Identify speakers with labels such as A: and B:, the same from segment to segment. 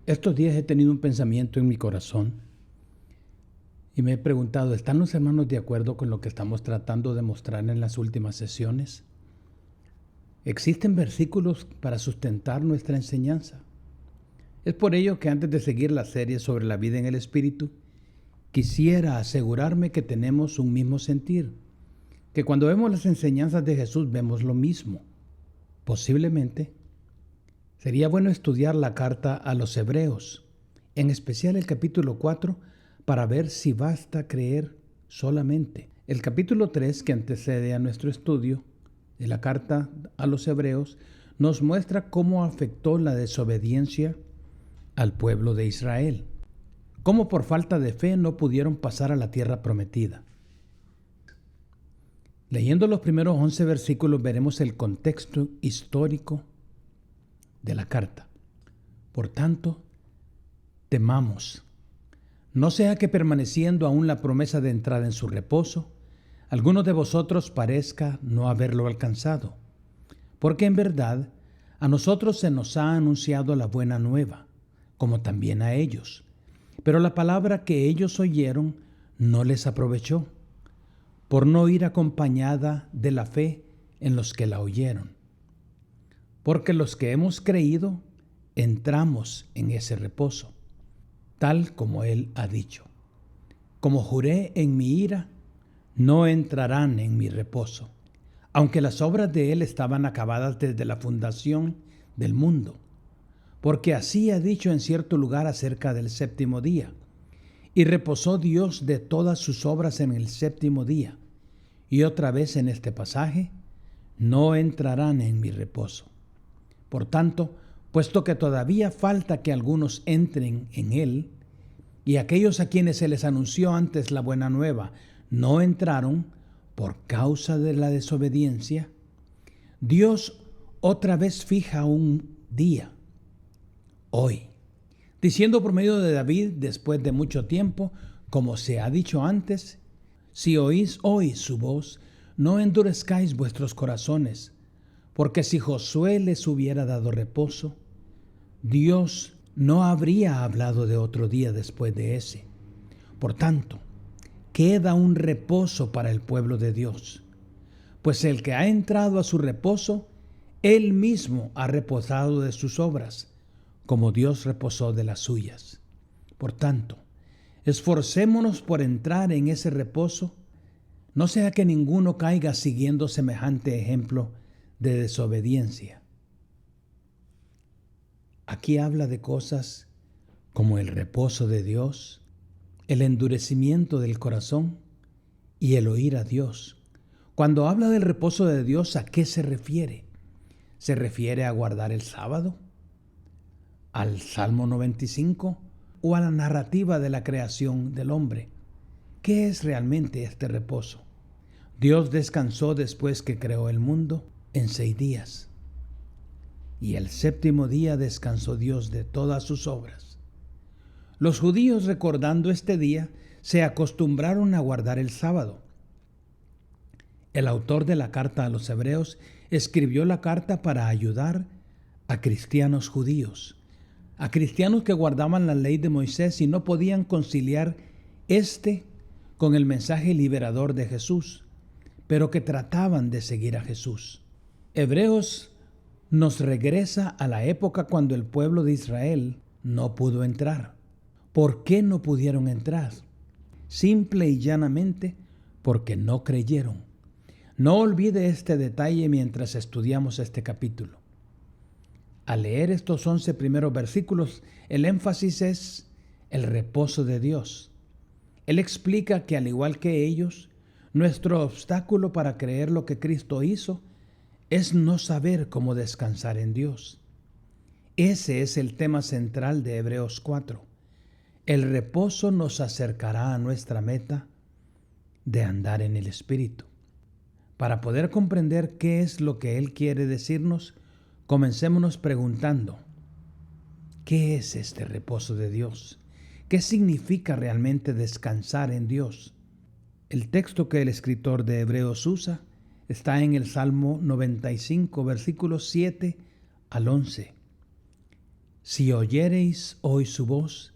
A: Estos días he tenido un pensamiento en mi corazón y me he preguntado, ¿están los hermanos de acuerdo con lo que estamos tratando de mostrar en las últimas sesiones? ¿Existen versículos para sustentar nuestra enseñanza? Es por ello que antes de seguir la serie sobre la vida en el Espíritu, quisiera asegurarme que tenemos un mismo sentir, que cuando vemos las enseñanzas de Jesús vemos lo mismo. Posiblemente sería bueno estudiar la carta a los Hebreos, en especial el capítulo 4, para ver si basta creer solamente. El capítulo 3, que antecede a nuestro estudio de la carta a los Hebreos, nos muestra cómo afectó la desobediencia al pueblo de Israel, cómo por falta de fe no pudieron pasar a la tierra prometida. Leyendo los primeros 11 versículos veremos el contexto histórico de la carta. Por tanto, temamos, no sea que permaneciendo aún la promesa de entrar en su reposo, alguno de vosotros parezca no haberlo alcanzado, porque en verdad a nosotros se nos ha anunciado la buena nueva, como también a ellos, pero la palabra que ellos oyeron no les aprovechó, por no ir acompañada de la fe en los que la oyeron. Porque los que hemos creído, entramos en ese reposo, tal como Él ha dicho. Como juré en mi ira, no entrarán en mi reposo, aunque las obras de Él estaban acabadas desde la fundación del mundo. Porque así ha dicho en cierto lugar acerca del séptimo día. Y reposó Dios de todas sus obras en el séptimo día. Y otra vez en este pasaje, no entrarán en mi reposo. Por tanto, puesto que todavía falta que algunos entren en él, y aquellos a quienes se les anunció antes la buena nueva no entraron por causa de la desobediencia, Dios otra vez fija un día, hoy, diciendo por medio de David después de mucho tiempo, como se ha dicho antes, si oís hoy su voz, no endurezcáis vuestros corazones, porque si Josué les hubiera dado reposo, Dios no habría hablado de otro día después de ese. Por tanto, queda un reposo para el pueblo de Dios, pues el que ha entrado a su reposo, él mismo ha reposado de sus obras, como Dios reposó de las suyas. Por tanto, esforcémonos por entrar en ese reposo, no sea que ninguno caiga siguiendo semejante ejemplo de desobediencia. Aquí habla de cosas como el reposo de Dios, el endurecimiento del corazón y el oír a Dios. Cuando habla del reposo de Dios, ¿a qué se refiere? ¿Se refiere a guardar el sábado? ¿Al Salmo 95? ¿O a la narrativa de la creación del hombre? ¿Qué es realmente este reposo? Dios descansó después que creó el mundo en 6 días. Y el séptimo día descansó Dios de todas sus obras. Los judíos, recordando este día, se acostumbraron a guardar el sábado. El autor de la carta a los Hebreos escribió la carta para ayudar a cristianos judíos, a cristianos que guardaban la ley de Moisés y no podían conciliar con el mensaje liberador de Jesús, pero que trataban de seguir a Jesús. Hebreos nos regresa a la época cuando el pueblo de Israel no pudo entrar. ¿Por qué no pudieron entrar? Simple y llanamente porque no creyeron. No olvide este detalle mientras estudiamos este capítulo. Al leer estos 11 primeros versículos, el énfasis es el reposo de Dios. Él explica que al igual que ellos, nuestro obstáculo para creer lo que Cristo hizo es no saber cómo descansar en Dios. Ese es el tema central de Hebreos 4. El reposo nos acercará a nuestra meta de andar en el Espíritu. Para poder comprender qué es lo que Él quiere decirnos, comencémonos preguntando, ¿qué es este reposo de Dios? ¿Qué significa realmente descansar en Dios? El texto que el escritor de Hebreos usa está en el Salmo 95, versículos 7 al 11. Si oyereis hoy su voz,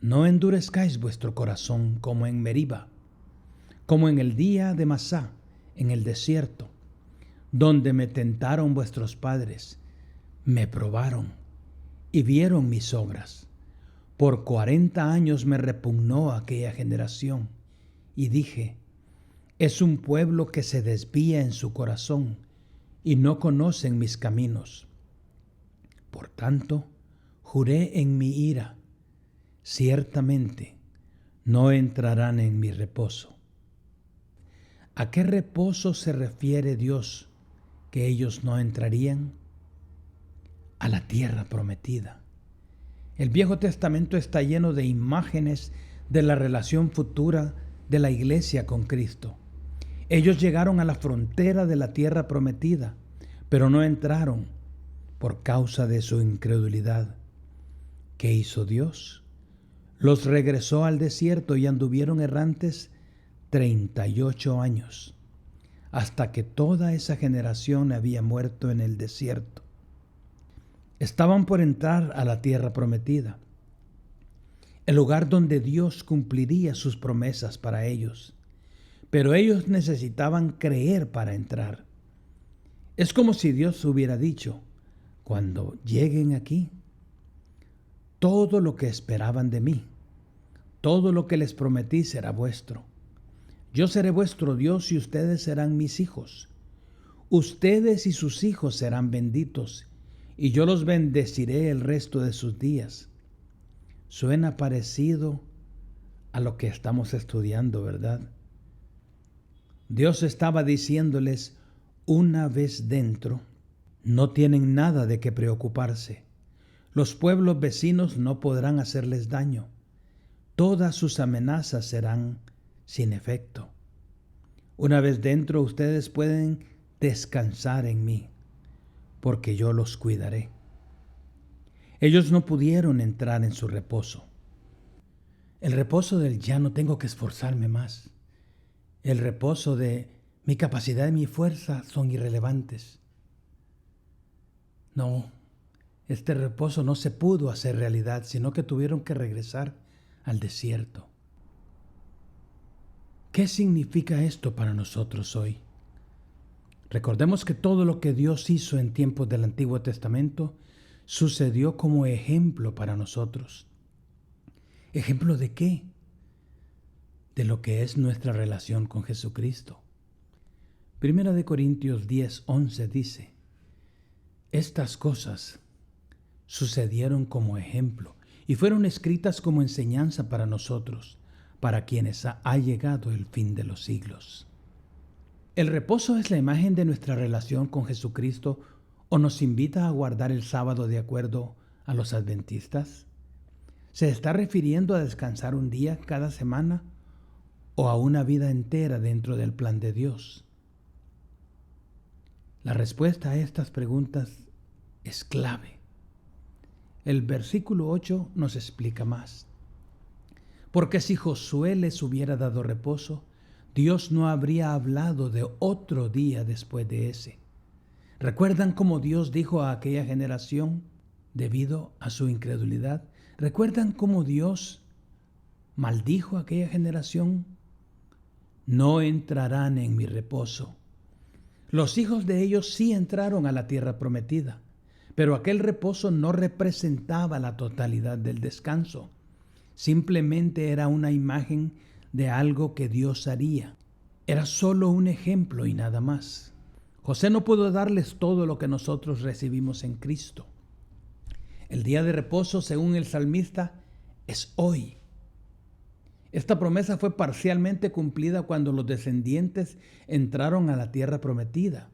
A: no endurezcáis vuestro corazón como en Meriba, como en el día de Masá, en el desierto, donde me tentaron vuestros padres, me probaron y vieron mis obras. Por 40 años me repugnó aquella generación, y dije, es un pueblo que se desvía en su corazón, y no conocen mis caminos. Por tanto, juré en mi ira, ciertamente no entrarán en mi reposo. ¿A qué reposo se refiere Dios que ellos no entrarían? A la tierra prometida. El Viejo Testamento está lleno de imágenes de la relación futura de la iglesia con Cristo. Ellos llegaron a la frontera de la tierra prometida, pero no entraron por causa de su incredulidad. ¿Qué hizo Dios? Los regresó al desierto y anduvieron errantes 38 años, hasta que toda esa generación había muerto en el desierto. Estaban por entrar a la tierra prometida, el lugar donde Dios cumpliría sus promesas para ellos, pero ellos necesitaban creer para entrar. Es como si Dios hubiera dicho, cuando lleguen aquí, todo lo que esperaban de mí, todo lo que les prometí será vuestro. Yo seré vuestro Dios y ustedes serán mis hijos. Ustedes y sus hijos serán benditos, y yo los bendeciré el resto de sus días. Suena parecido a lo que estamos estudiando, ¿verdad? Dios estaba diciéndoles, una vez dentro, no tienen nada de qué preocuparse. Los pueblos vecinos no podrán hacerles daño. Todas sus amenazas serán sin efecto. Una vez dentro, ustedes pueden descansar en mí, porque yo los cuidaré. Ellos no pudieron entrar en su reposo. El reposo del ya no tengo que esforzarme más. El reposo de mi capacidad y mi fuerza son irrelevantes. No, este reposo no se pudo hacer realidad, sino que tuvieron que regresar al desierto. ¿Qué significa esto para nosotros hoy? Recordemos que todo lo que Dios hizo en tiempos del Antiguo Testamento sucedió como ejemplo para nosotros. ¿Ejemplo de qué? De lo que es nuestra relación con Jesucristo. Primera de Corintios 10:11 dice, estas cosas sucedieron como ejemplo y fueron escritas como enseñanza para nosotros, para quienes ha llegado el fin de los siglos. ¿El reposo es la imagen de nuestra relación con Jesucristo o nos invita a guardar el sábado de acuerdo a los adventistas? ¿Se está refiriendo a descansar un día cada semana o a una vida entera dentro del plan de Dios? La respuesta a estas preguntas es clave. El versículo 8 nos explica más. Porque si Josué les hubiera dado reposo, Dios no habría hablado de otro día después de ese. ¿Recuerdan cómo Dios dijo a aquella generación debido a su incredulidad? ¿Recuerdan cómo Dios maldijo a aquella generación? No entrarán en mi reposo. Los hijos de ellos sí entraron a la tierra prometida, pero aquel reposo no representaba la totalidad del descanso. Simplemente era una imagen de algo que Dios haría. Era solo un ejemplo y nada más. José no pudo darles todo lo que nosotros recibimos en Cristo. El día de reposo, según el salmista, es hoy. Esta promesa fue parcialmente cumplida cuando los descendientes entraron a la tierra prometida,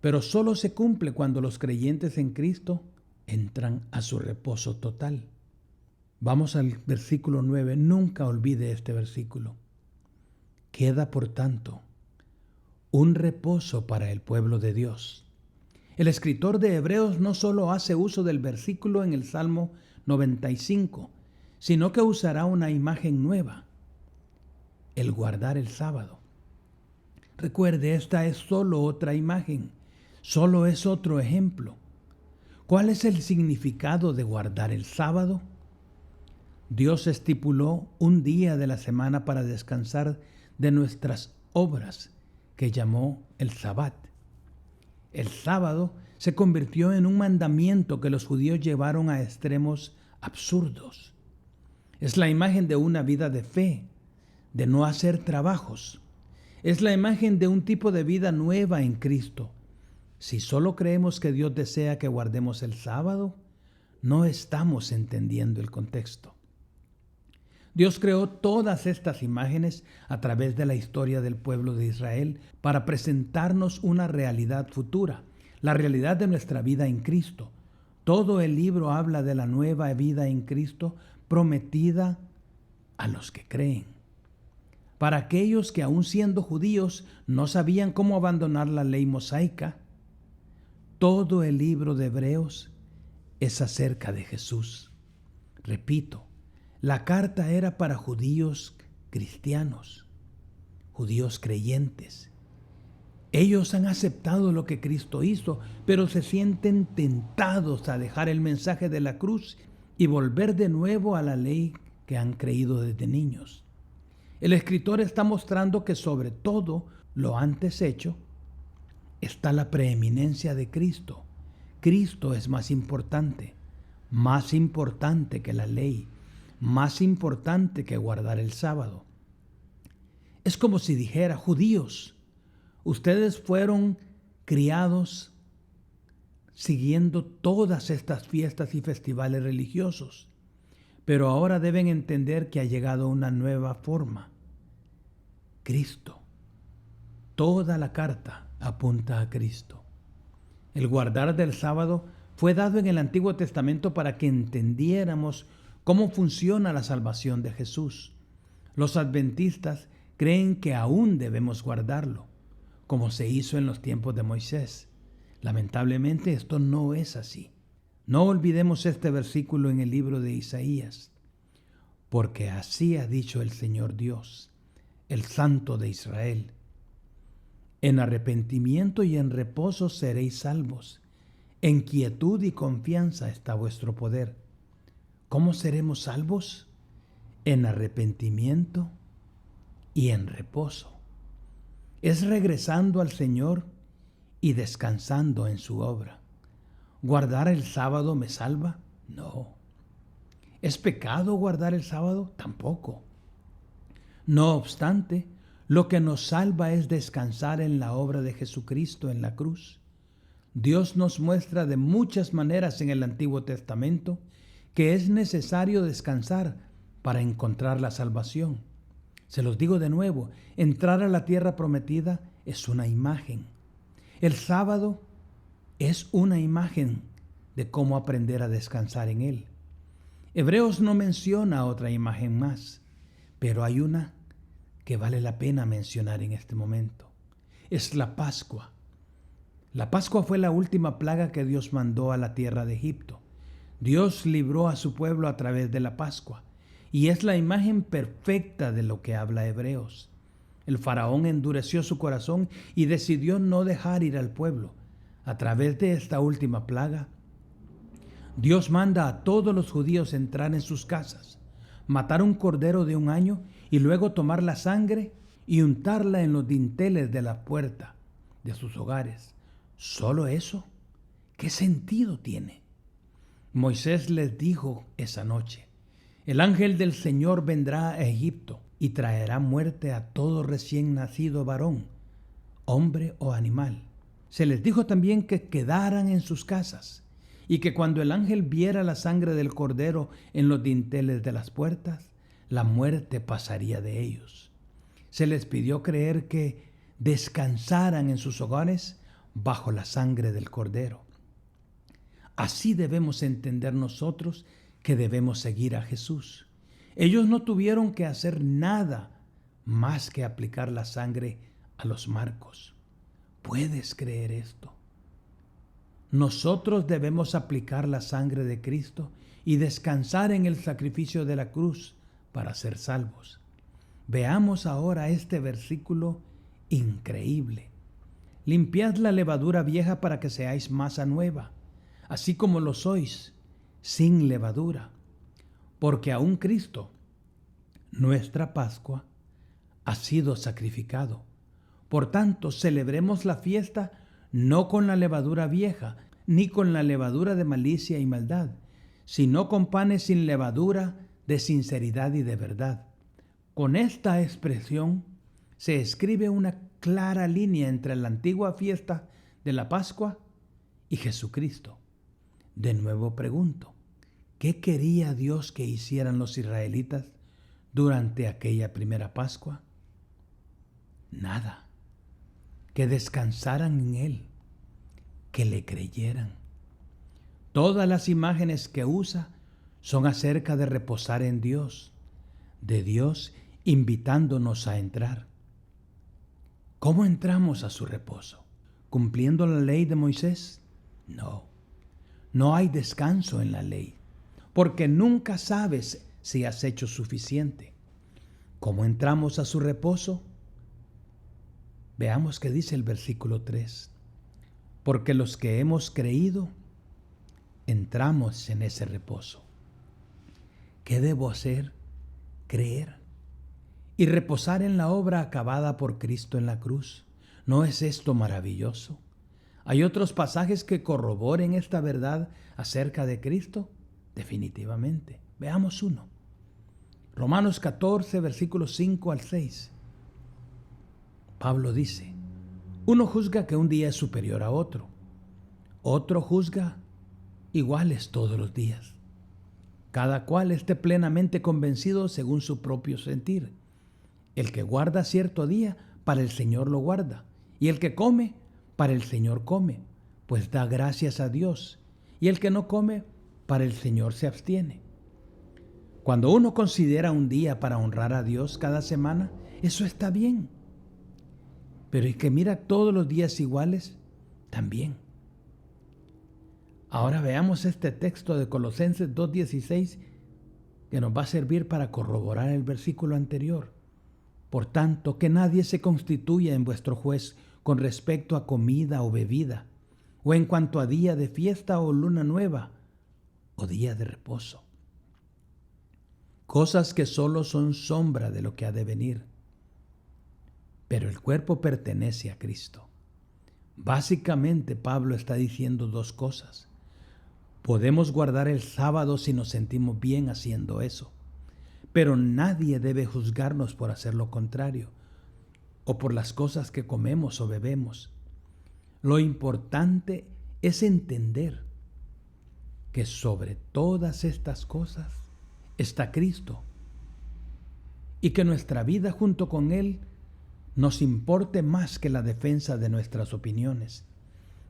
A: pero solo se cumple cuando los creyentes en Cristo entran a su reposo total. Vamos al versículo 9. Nunca olvide este versículo. Queda, por tanto, un reposo para el pueblo de Dios. El escritor de Hebreos no solo hace uso del versículo en el Salmo 95, sino que usará una imagen nueva, el guardar el sábado. Recuerde, esta es solo otra imagen, solo es otro ejemplo. ¿Cuál es el significado de guardar el sábado? Dios estipuló un día de la semana para descansar de nuestras obras, que llamó el Sabbat. El sábado se convirtió en un mandamiento que los judíos llevaron a extremos absurdos. Es la imagen de una vida de fe, de no hacer trabajos. Es la imagen de un tipo de vida nueva en Cristo. Si solo creemos que Dios desea que guardemos el sábado, no estamos entendiendo el contexto. Dios creó todas estas imágenes a través de la historia del pueblo de Israel para presentarnos una realidad futura, la realidad de nuestra vida en Cristo. Todo el libro habla de la nueva vida en Cristo prometida a los que creen. Para aquellos que aun siendo judíos no sabían cómo abandonar la ley mosaica, todo el libro de Hebreos es acerca de Jesús. Repito, la carta era para judíos cristianos, judíos creyentes. Ellos han aceptado lo que Cristo hizo, pero se sienten tentados a dejar el mensaje de la cruz y volver de nuevo a la ley que han creído desde niños. El escritor está mostrando que sobre todo lo antes hecho está la preeminencia de Cristo. Cristo es más importante que la ley, más importante que guardar el sábado. Es como si dijera: judíos, ustedes fueron criados siguiendo todas estas fiestas y festivales religiosos, pero ahora deben entender que ha llegado una nueva forma: Cristo. Toda la carta apunta a Cristo. El guardar del sábado fue dado en el Antiguo Testamento para que entendiéramos cómo funciona la salvación de Jesús. Los adventistas creen que aún debemos guardarlo, como se hizo en los tiempos de Moisés. Lamentablemente esto no es así. No olvidemos este versículo en el libro de Isaías: porque así ha dicho el Señor Dios, el Santo de Israel: en arrepentimiento y en reposo seréis salvos, en quietud y confianza está vuestro poder. ¿Cómo seremos salvos? En arrepentimiento y en reposo. Es regresando al Señor y descansando en su obra. ¿Guardar el sábado me salva? No. ¿Es pecado guardar el sábado? Tampoco. No obstante, lo que nos salva es descansar en la obra de Jesucristo en la cruz. Dios nos muestra de muchas maneras en el Antiguo Testamento que es necesario descansar para encontrar la salvación. Se los digo de nuevo, entrar a la tierra prometida es una imagen. El sábado es una imagen de cómo aprender a descansar en él. Hebreos no menciona otra imagen más, pero hay una que vale la pena mencionar en este momento. Es la Pascua. La Pascua fue la última plaga que Dios mandó a la tierra de Egipto. Dios libró a su pueblo a través de la Pascua, y es la imagen perfecta de lo que habla Hebreos. El faraón endureció su corazón y decidió no dejar ir al pueblo. A través de esta última plaga, Dios manda a todos los judíos entrar en sus casas, matar un cordero de un año y luego tomar la sangre y untarla en los dinteles de la puerta de sus hogares. ¿Solo eso? ¿Qué sentido tiene? Moisés les dijo esa noche: el ángel del Señor vendrá a Egipto y traerá muerte a todo recién nacido varón, hombre o animal. Se les dijo también que quedaran en sus casas y que cuando el ángel viera la sangre del cordero en los dinteles de las puertas, la muerte pasaría de ellos. Se les pidió creer que descansaran en sus hogares bajo la sangre del cordero. Así debemos entender nosotros que debemos seguir a Jesús. Ellos no tuvieron que hacer nada más que aplicar la sangre a los marcos. ¿Puedes creer esto? Nosotros debemos aplicar la sangre de Cristo y descansar en el sacrificio de la cruz para ser salvos. Veamos ahora este versículo increíble. Limpiad la levadura vieja para que seáis masa nueva, así como lo sois, sin levadura, porque aún Cristo, nuestra Pascua, ha sido sacrificado. Por tanto, celebremos la fiesta no con la levadura vieja, ni con la levadura de malicia y maldad, sino con panes sin levadura de sinceridad y de verdad. Con esta expresión se escribe una clara línea entre la antigua fiesta de la Pascua y Jesucristo. De nuevo pregunto, ¿qué quería Dios que hicieran los israelitas durante aquella primera Pascua? Nada. Que descansaran en Él, que le creyeran. Todas las imágenes que usa son acerca de reposar en Dios, de Dios invitándonos a entrar. ¿Cómo entramos a su reposo? ¿Cumpliendo la ley de Moisés? No, no hay descanso en la ley, porque nunca sabes si has hecho suficiente. ¿Cómo entramos a su reposo? Veamos qué dice el versículo 3. Porque los que hemos creído, entramos en ese reposo. ¿Qué debo hacer? Creer y reposar en la obra acabada por Cristo en la cruz. ¿No es esto maravilloso? ¿Hay otros pasajes que corroboren esta verdad acerca de Cristo? Definitivamente. Veamos uno. Romanos 14, versículos 5 al 6. Pablo dice, uno juzga que un día es superior a otro. Otro juzga iguales todos los días. Cada cual esté plenamente convencido según su propio sentir. El que guarda cierto día, para el Señor lo guarda. Y el que come, para el Señor come, pues da gracias a Dios. Y el que no come, para el Señor se abstiene. Cuando uno considera un día para honrar a Dios cada semana, eso está bien. Pero el que mira todos los días iguales, también. Ahora veamos este texto de Colosenses 2:16 que nos va a servir para corroborar el versículo anterior. Por tanto, que nadie se constituya en vuestro juez con respecto a comida o bebida, o en cuanto a día de fiesta o luna nueva, o día de reposo. Cosas que solo son sombra de lo que ha de venir. Pero el cuerpo pertenece a Cristo. Básicamente, Pablo está diciendo dos cosas. Podemos guardar el sábado si nos sentimos bien haciendo eso, pero nadie debe juzgarnos por hacer lo contrario o por las cosas que comemos o bebemos. Lo importante es entender que sobre todas estas cosas está Cristo y que nuestra vida junto con Él nos importe más que la defensa de nuestras opiniones.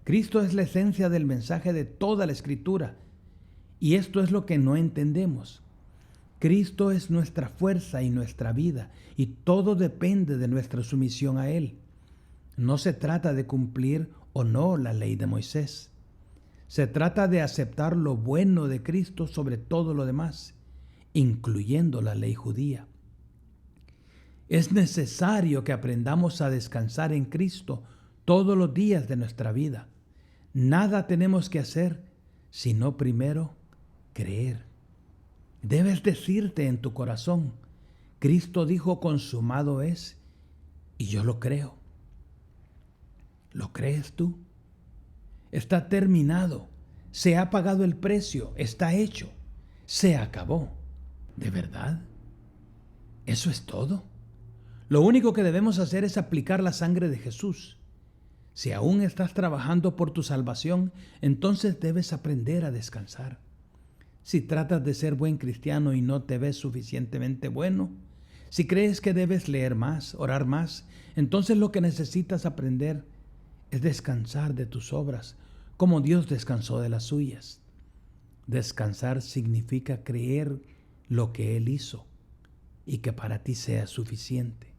A: Cristo es la esencia del mensaje de toda la Escritura, y esto es lo que no entendemos. Cristo es nuestra fuerza y nuestra vida, y todo depende de nuestra sumisión a Él. No se trata de cumplir o no la ley de Moisés. Se trata de aceptar lo bueno de Cristo sobre todo lo demás, incluyendo la ley judía. Es necesario que aprendamos a descansar en Cristo todos los días de nuestra vida. Nada tenemos que hacer sino primero creer. Debes decirte en tu corazón, Cristo dijo consumado es, y yo lo creo. ¿Lo crees tú? Está terminado, se ha pagado el precio, está hecho, se acabó. ¿De verdad? ¿Eso es todo? Lo único que debemos hacer es aplicar la sangre de Jesús. Si aún estás trabajando por tu salvación, entonces debes aprender a descansar. Si tratas de ser buen cristiano y no te ves suficientemente bueno, si crees que debes leer más, orar más, entonces lo que necesitas aprender es descansar de tus obras, como Dios descansó de las suyas. Descansar significa creer lo que Él hizo y que para ti sea suficiente.